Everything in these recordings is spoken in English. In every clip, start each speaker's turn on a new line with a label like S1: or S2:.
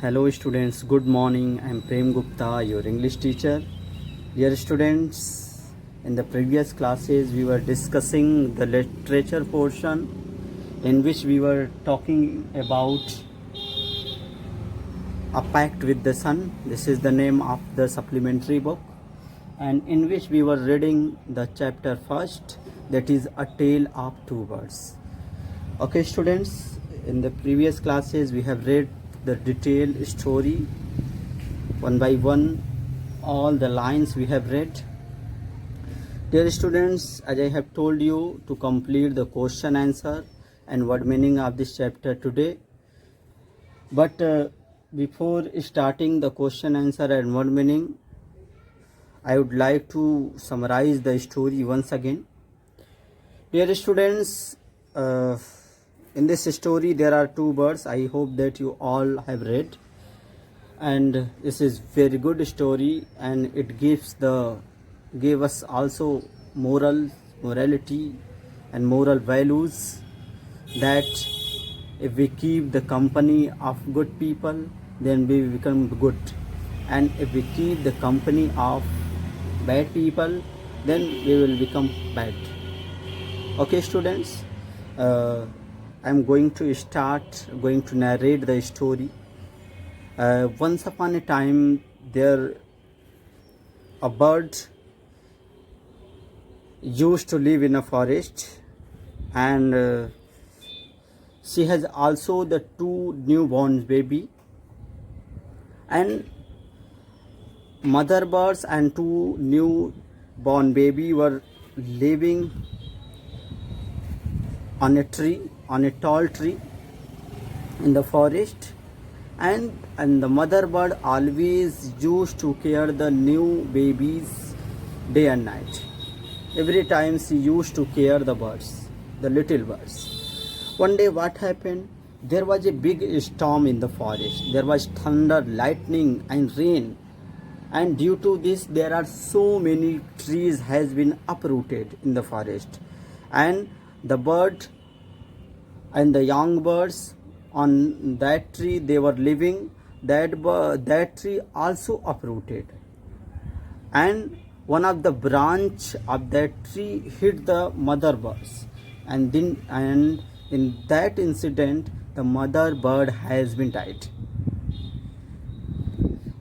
S1: Hello students, good morning. I am Prem Gupta, your English teacher. Dear students, in the previous classes we were discussing the literature portion in which we were talking about A Pact with the Sun. This is the name of the supplementary book, and in which we were reading the chapter first, that is A Tale of Two Birds. Okay students, in the previous classes we have read the detailed story one by one, all the lines we have read. Dear students, as I have told you to complete the question answer and word meaning of this chapter today, but before starting the question answer and word meaning, I would like to summarize the story once again. Dear students, in this story there are two birds. I hope that you all have read, and this is very good story, and it gave us also morality and moral values, that if we keep the company of good people, then we become good, and if we keep the company of bad people, then we will become bad. Okay students, I'm going to narrate the story. Once upon a time, there a bird used to live in a forest, and she has also the two newborn baby, and mother birds and two newborn baby were living on a tall tree in the forest, and the mother bird always used to care the new babies day and night. Every time she used to care the birds, the little birds. One day what happened? There was a big storm in the forest. There was thunder, lightning and rain, and due to this there are so many trees has been uprooted in the forest, and the bird and the young birds on that tree they were living, that tree also uprooted, and one of the branch of that tree hit the mother birds, and in that incident the mother bird has been died,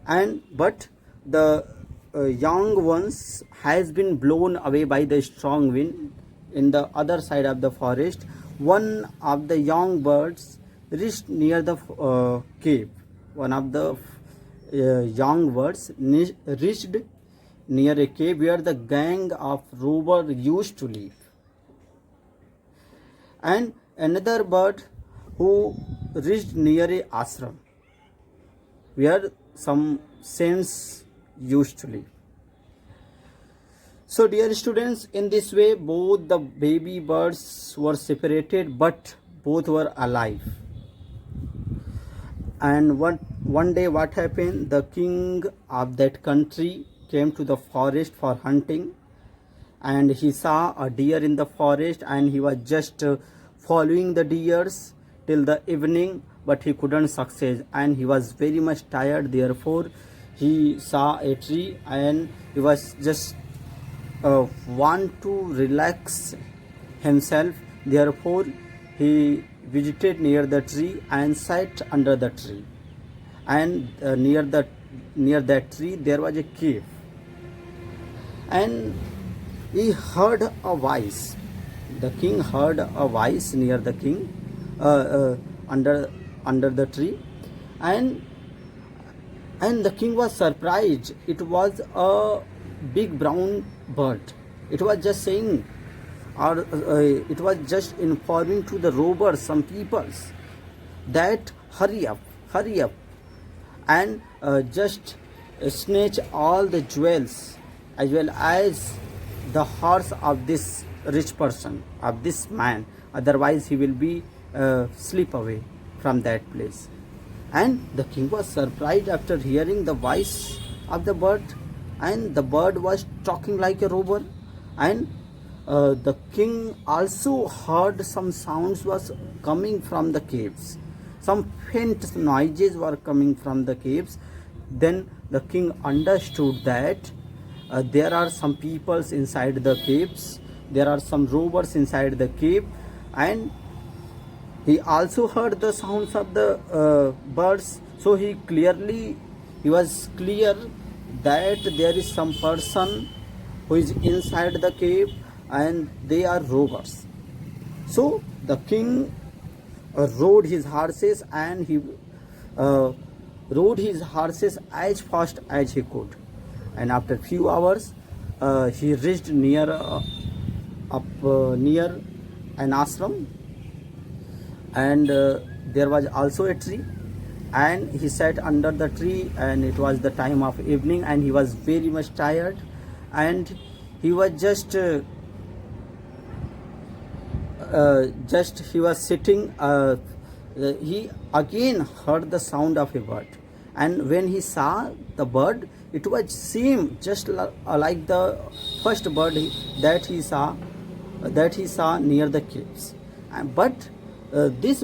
S1: and but the young ones has been blown away by the strong wind in the other side of the forest. One of the young birds reached near the cave. One of the young birds reached near a cave where the gang of robbers used to live, and another bird who reached near a ashram where some saints used to live. So dear students, in this way both the baby birds were separated, but both were alive. And one day what happened? The king of that country came to the forest for hunting, and he saw a deer in the forest, and he was just following the deers till the evening, but he couldn't succeed, and he was very much tired. Therefore he saw a tree, and he was just want to relax himself. Therefore he visited near the tree and sat under the tree, and near that tree there was a cave, and he heard a voice. The king heard a voice near the king, under the tree, and the king was surprised. It was a big brown bird. It was just saying, or it was just informing to the robbers, some peoples, that hurry up, and just snatch all the jewels as well as the horse of this rich person, of this man, otherwise he will be slip away from that place. And the king was surprised after hearing the voice of the bird, and the bird was talking like a robber, and the king also heard some sounds was coming from the caves. some faint noises were coming from the caves. Then the king understood that there are some peoples inside the caves, there are some robbers inside the cave, and he also heard the sounds of the birds. So he was clear that there is some person who is inside the cave and they are robbers. So the king rode his horses, and he rode his horses as fast as he could. And after few hours, he reached near near an ashram, and there was also a tree, and he sat under the tree, and it was the time of evening, and he was very much tired, and he was just he was sitting. He again heard the sound of a bird, and when he saw the bird, it was same just like the first bird that he saw near the caves. But this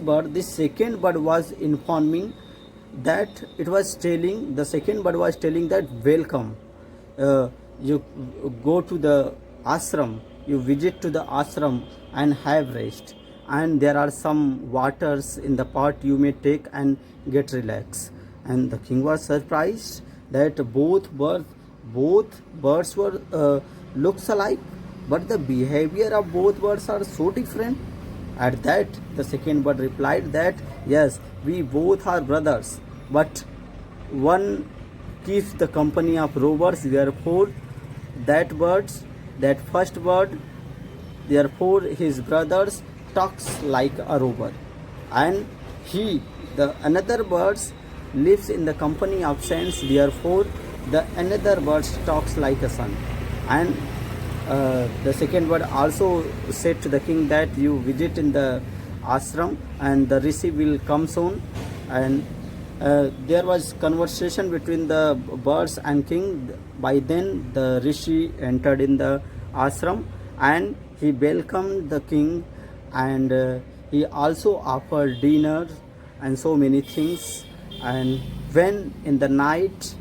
S1: second bird was informing that the second bird was telling that welcome, you go to the ashram, you visit to the ashram and have rest, and there are some waters in the pot you may take and get relaxed. And the king was surprised that both birds were looks alike, but the behavior of both birds are so different. At that, the second bird replied that yes, we both are brothers, but one keeps the company of robbers, therefore that first bird, therefore his brothers talks like a robber, and the another birds lives in the company of saints, therefore the another bird talks like a son. And the second bird also said to the king that you visit in the ashram and the rishi will come soon. And there was conversation between the birds and king. By then the rishi entered in the ashram, and he welcomed the king, and he also offered dinner and so many things. And when in the night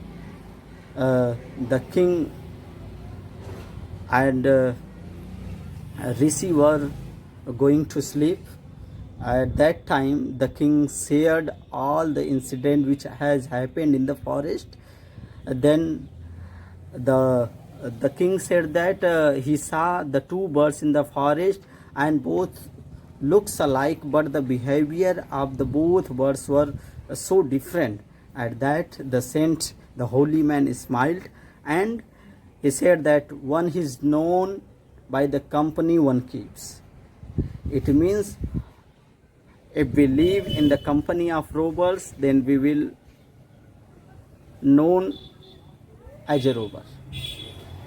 S1: the king and rishi were going to sleep, at that time the king shared all the incident which has happened in the forest. Then the king said that he saw the two birds in the forest, and both looks alike, but the behavior of the both birds were so different. At that, the holy man smiled, and he said that one is known by the company one keeps. It means if we live in the company of robbers, then we will known as a robber.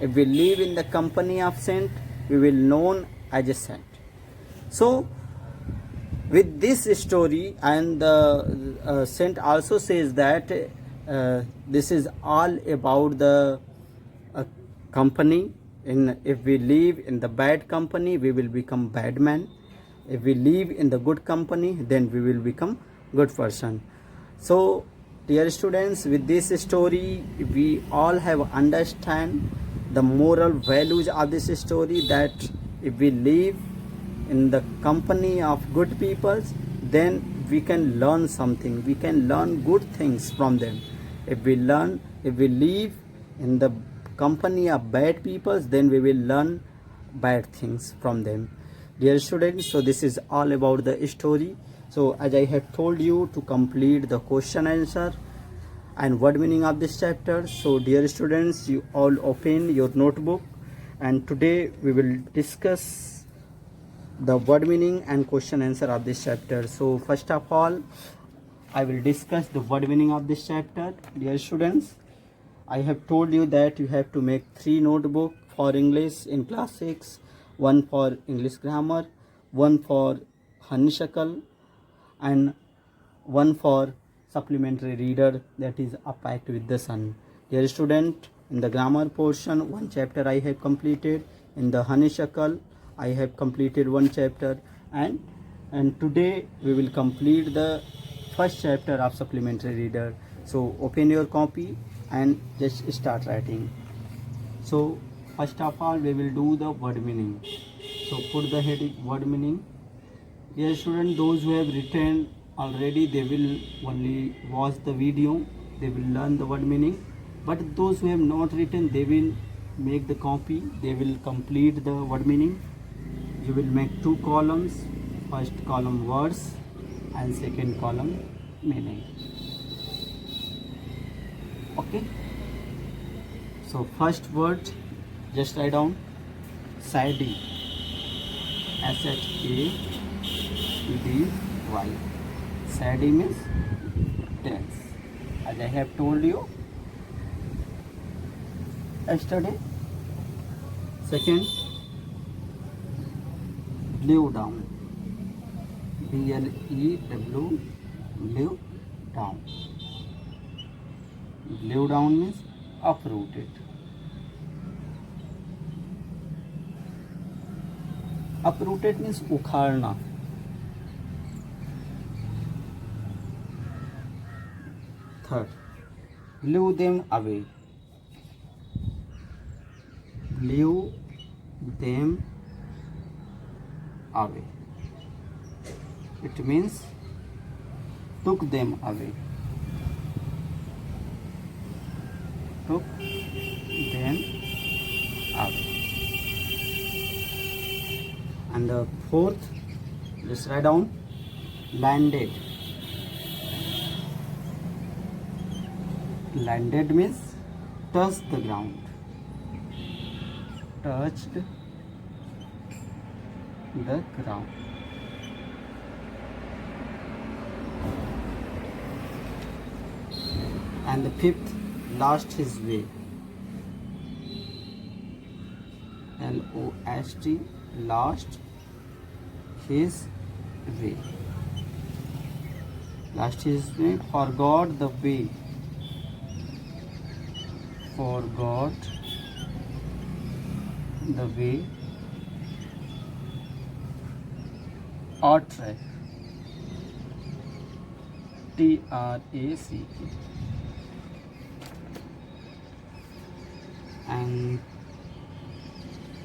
S1: If we live in the company of saint, we will known as a saint. So with this story, and the saint also says that this is all about the company. If we live in the bad company, we will become bad man. If we live in the good company, then we will become good person. So dear students, with this story we all have understand the moral values of this story, that if we live in the company of good people, then we can learn something, we can learn good things from them. If we live in the company of bad people, then we will learn bad things from them. Dear students, so this is all about the story. So as I have told you to complete the question answer and word meaning of this chapter. So dear students, you all open your notebook, and today we will discuss the word meaning and question answer of this chapter. So first of all, I will discuss the word meaning of this chapter. Dear students, I have told you that you have to make 3 notebooks for English in class 6, one for English grammar, one for Honeysuckle, and one for supplementary reader, that is A Pact with the Sun. Dear student, in the grammar portion, 1 chapter I have completed. In the Honeysuckle, I have completed 1 chapter, and today we will complete the first chapter of supplementary reader. So open your copy and just start writing. So first of all we will do the word meaning. So put the heading word meaning. Dear student, those who have written already, they will only watch the video, they will learn the word meaning. But those who have not written, they will make the copy, they will complete the word meaning. You will make two columns, first column words and second column meaning. Okay. So first word, just write down SHADY, SHADY. SHADY means dance. As I have told you yesterday. Second, blew down, BLEW, blew down. Blew down means uprooted. Uprooted means ukharna. Third, blew them away. Blew them away. It means took them away. Took them away. And the fourth, just write down landed. Landed means touched the ground. Touched the ground. And the fifth, lost his way. LOST, lost his way. Lost his way, forgot the way. Forgot the way or track. TRACK. And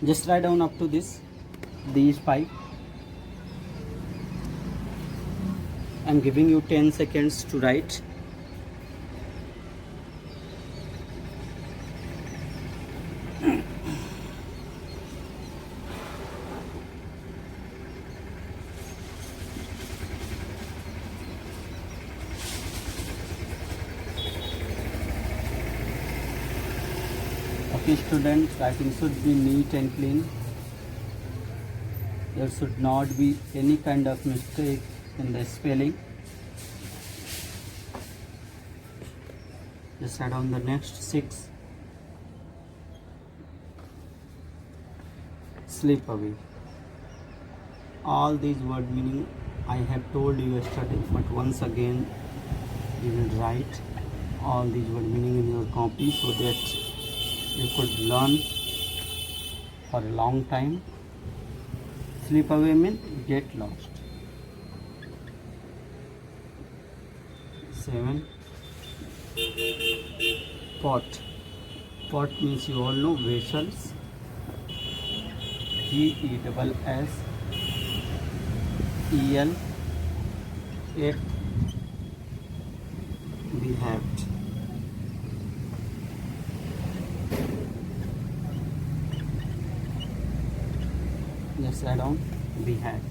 S1: just write down up to these five. I'm giving you 10 seconds to write. Okay, students, writing should be neat and clean. There should not be any kind of mistake in the spelling. Just add on the next 6. Slip away. All these word meaning I have told you yesterday, but once again you will write all these word meaning in your copy so that you could learn for a long time. Slip away means get lost. 7. Pot. Pot means you all know vessels. VESSEL. 8. Behaved. Just add on behaved.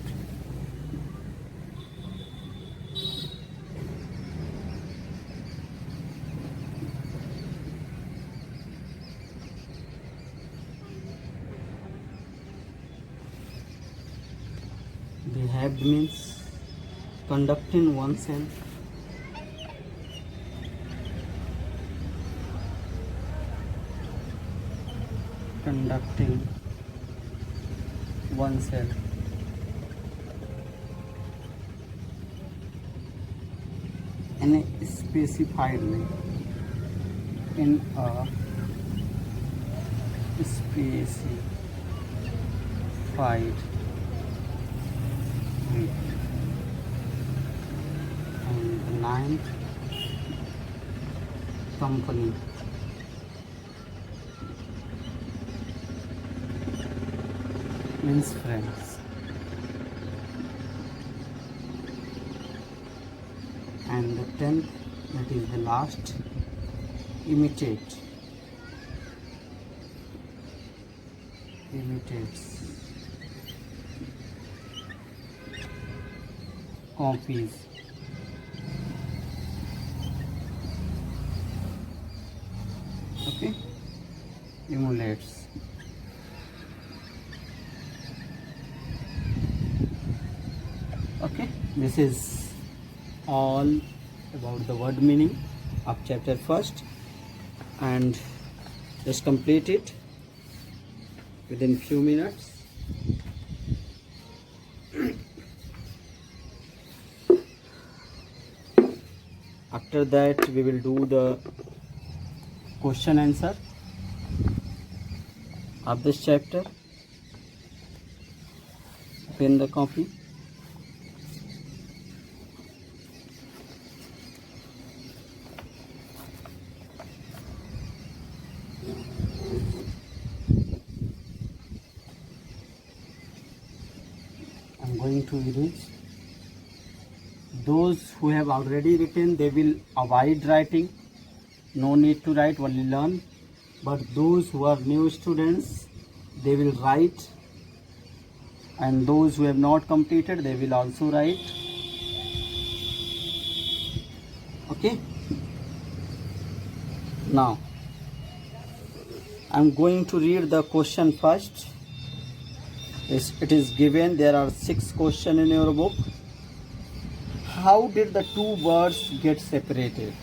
S1: Behaved means conducting oneself. Conducting oneself. In a specified way. In a specified way. And the and company. Means friends. And the 10th, that is the last, imitate. Imitates. Copies. Okay, emulates. Okay, this is all about the word meaning of chapter first, and just complete it within few minutes. After that we will do the question answer of this chapter. Open the copy. I'm going to erase. Those who have already written, they will avoid writing. No need to write, only learn. But those who are new students, they will write. And those who have not completed, they will also write. Okay? Now, I'm going to read the question first. It is given, there are 6 questions in your book. How did the two birds get separated?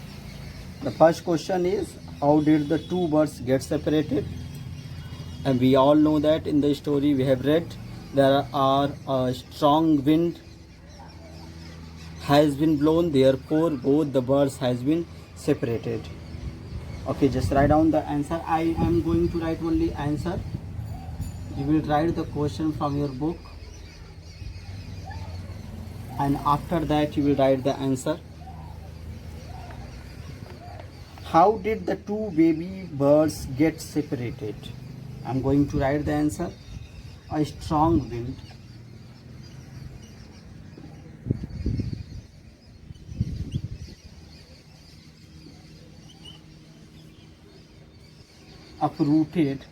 S1: The first question is, how did the two birds get separated? And we all know that in the story we have read, there are a strong wind has been blown, therefore both the birds has been separated. Okay, just write down the answer. I am going to write only answer. You will write the question from your book, and after that you will write the answer. How did the two baby birds get separated? I am going to write the answer. A strong wind uprooted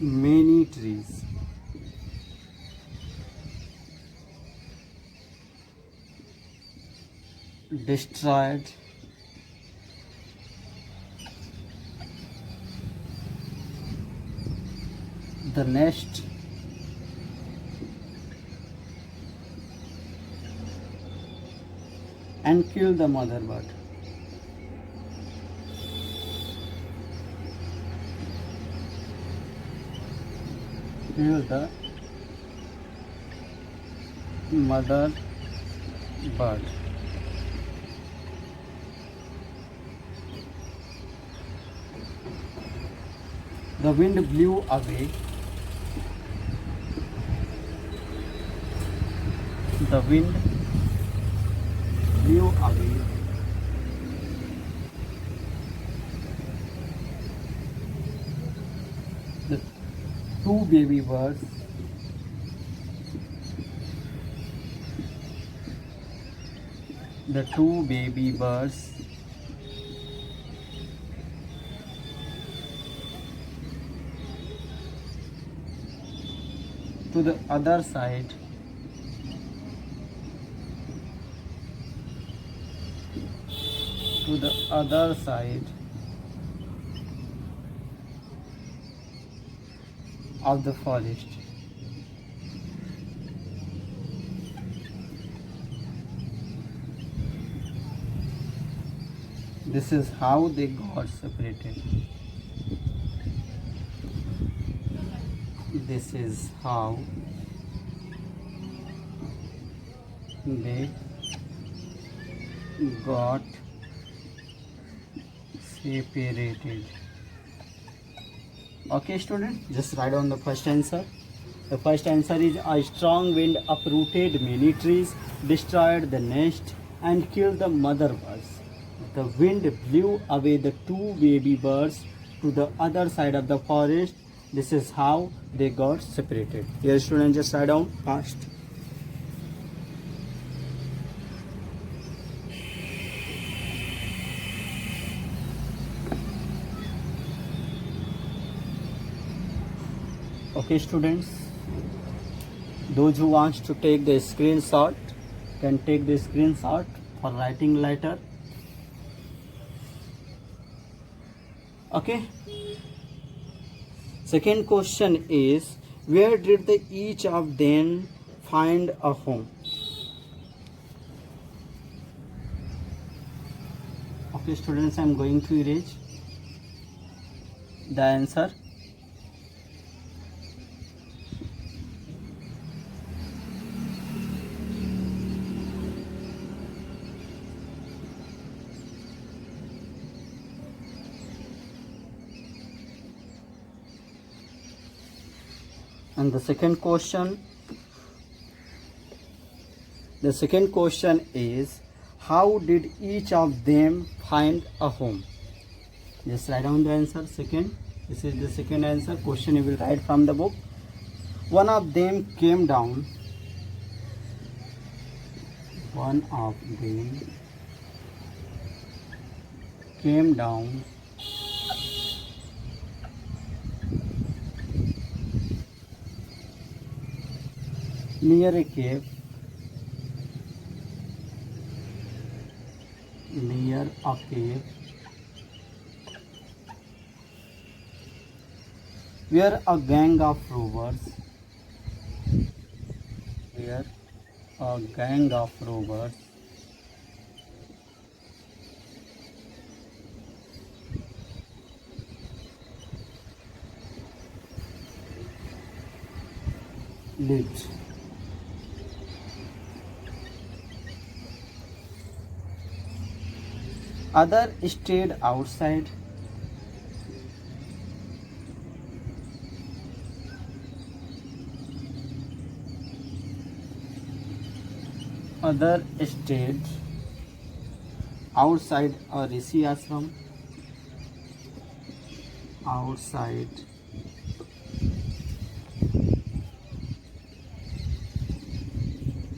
S1: many trees. Destroyed the nest and killed the mother bird. Killed the mother bird. The wind blew away the wind blew away the two baby birds to the other side of the forest. This is how they got separated. This is how they got separated. Okay, student, just write down the first answer. The first answer is a strong wind uprooted many trees, destroyed the nest, and killed the mother birds. The wind blew away the two baby birds to the other side of the forest. This is how they got separated. Here, student, just write down fast. Okay, students, those who wants to take the screenshot can take the screenshot for writing letter. Okay. Second question is, where did each of them find a home? Okay, students, I am going to erase the answer. And the second question is, how did each of them find a home? Just write down the answer. Second, this is the second answer. Question you will write from the book. One of them came down. One of them came down near a cave. Where a gang of robbers lived. Other stayed outside. Other stayed outside a Rishi ashram. Outside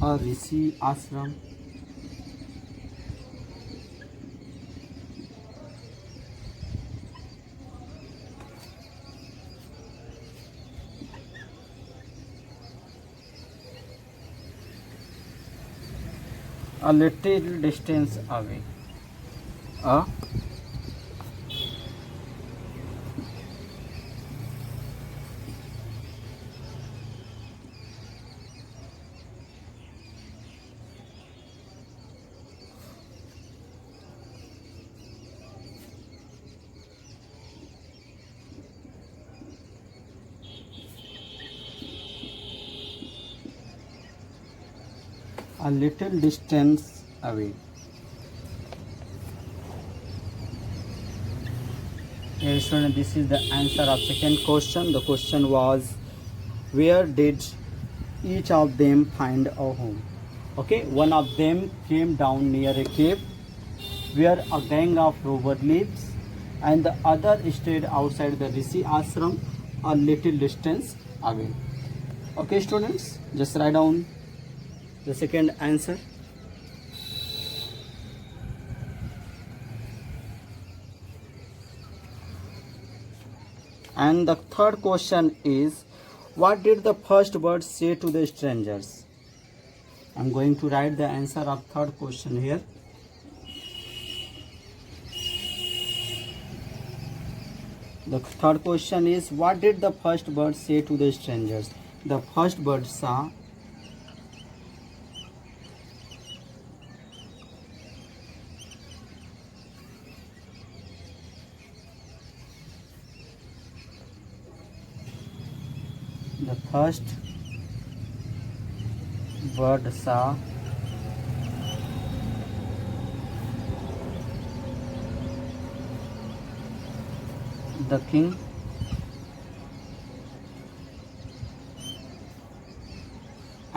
S1: a Rishi ashram. A little distance away. A little distance away. Here, student, this is the answer of second question. The question was, where did each of them find a home? Okay, one of them came down near a cave where a gang of robbers lives, and the other stayed outside the Rishi ashram a little distance away. Okay, students, just write down the second answer. And the third question is, what did the first bird say to the strangers? I'm going to write the answer of third question here. The third question is, what did the first bird say to the strangers? The first bird saw the first bird saw the king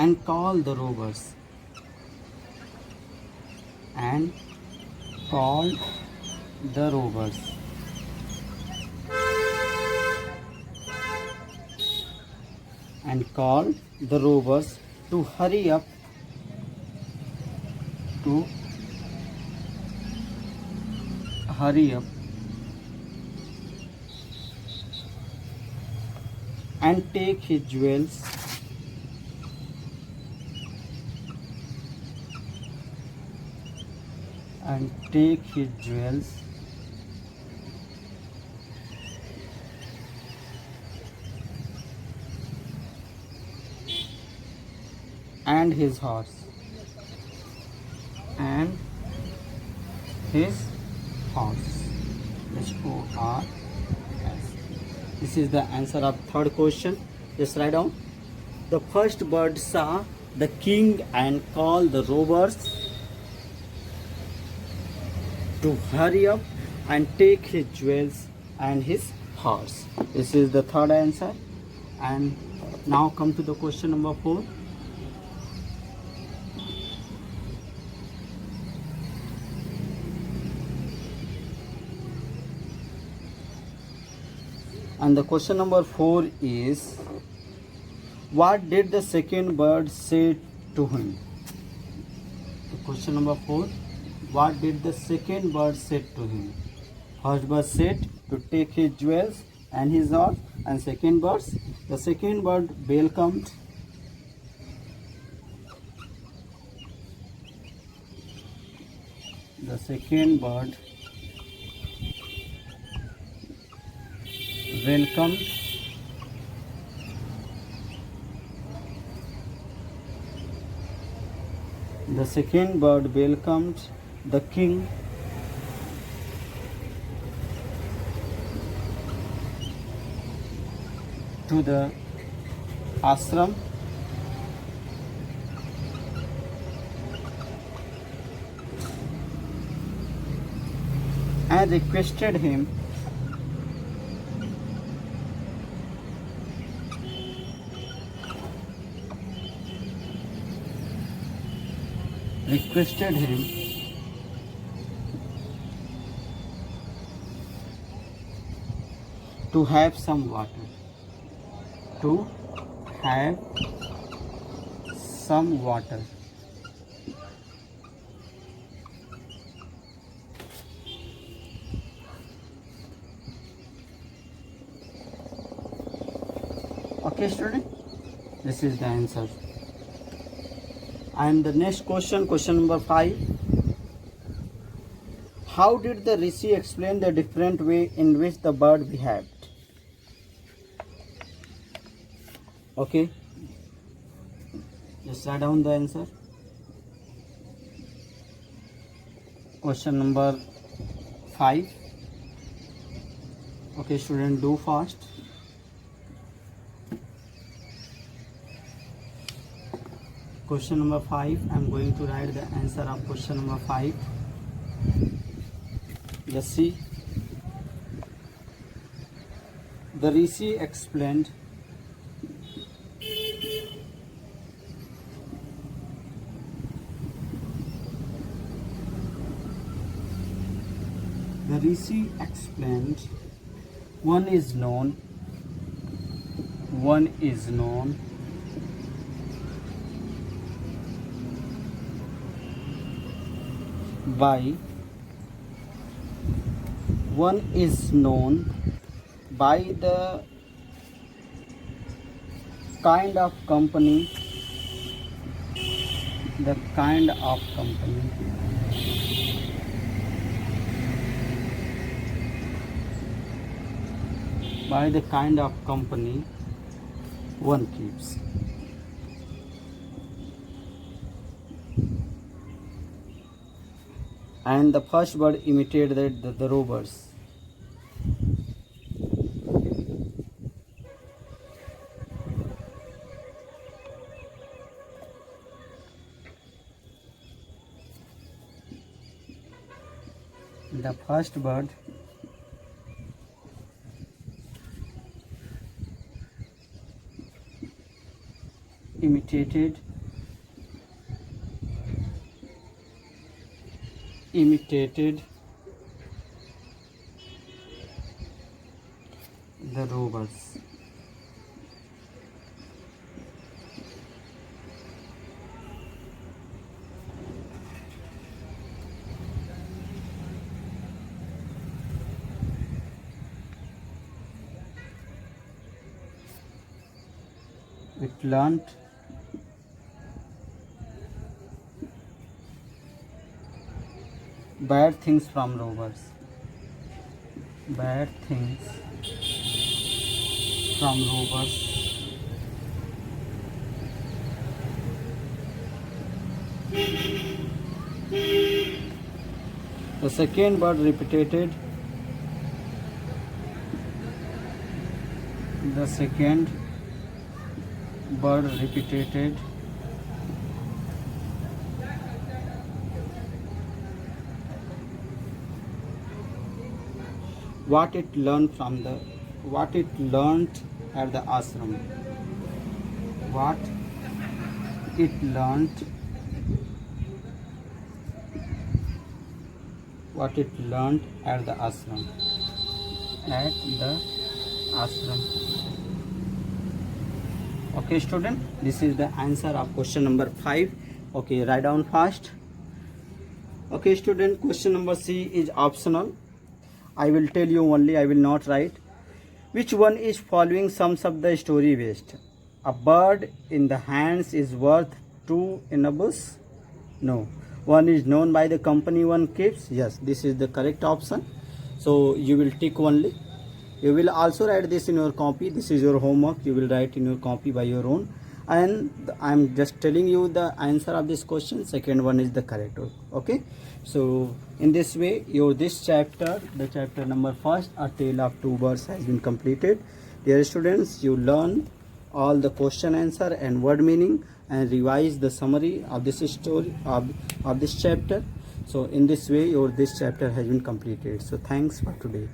S1: and call the robbers, and called the robbers, and called the robbers to hurry up, to hurry up and take his jewels, and take his jewels and his horse, and his horse. HORS. This is the answer of third question. Just write down. The first bird saw the king and called the robbers to hurry up and take his jewels and his horse. This is the third answer. And now come to the question number 4. And the question number 4 is, what did the second bird say to him? The question number 4, what did the second bird say to him? First bird said to take his jewels and his horse, and second bird, the second bird welcomed the second bird welcomed the second bird welcomed the king to the ashram and requested him to have some water. To have some water. Okay, student, this is the answer. And the next question, question number 5. How did the Rishi explain the different way in which the bird behaved? Okay, just write down the answer. Question number 5. Okay, student, do fast. Question number 5, I am going to write the answer of question number 5. Just see. The Rishi explained one is known by the kind of company one keeps. And the first bird imitated the robbers. The first bird imitated imitated the robbers. It learnt bad things from robbers. Bad things from robbers. The second word repeated. The second word repeated. What it learned at the ashram. What it learned at the ashram. At the ashram. Okay, student, this is the answer of question number 5. Okay, write down fast. Okay, student, question number C is optional. I will tell you only, I will not write. Which one is following sums up the story best? A bird in the hands is worth 2 in a bush? No. One is known by the company one keeps? Yes, this is the correct option. So you will tick only. You will also write this in your copy. This is your homework. You will write in your copy by your own. And I am just telling you the answer of this question. Second one is the correct one. Okay. So in this way, this chapter, the chapter number 1, A Tale of Two Birds, has been completed. Dear students, you learn all the question answer and word meaning and revise the summary of this story of this chapter. So in this way, this chapter has been completed. So thanks for today.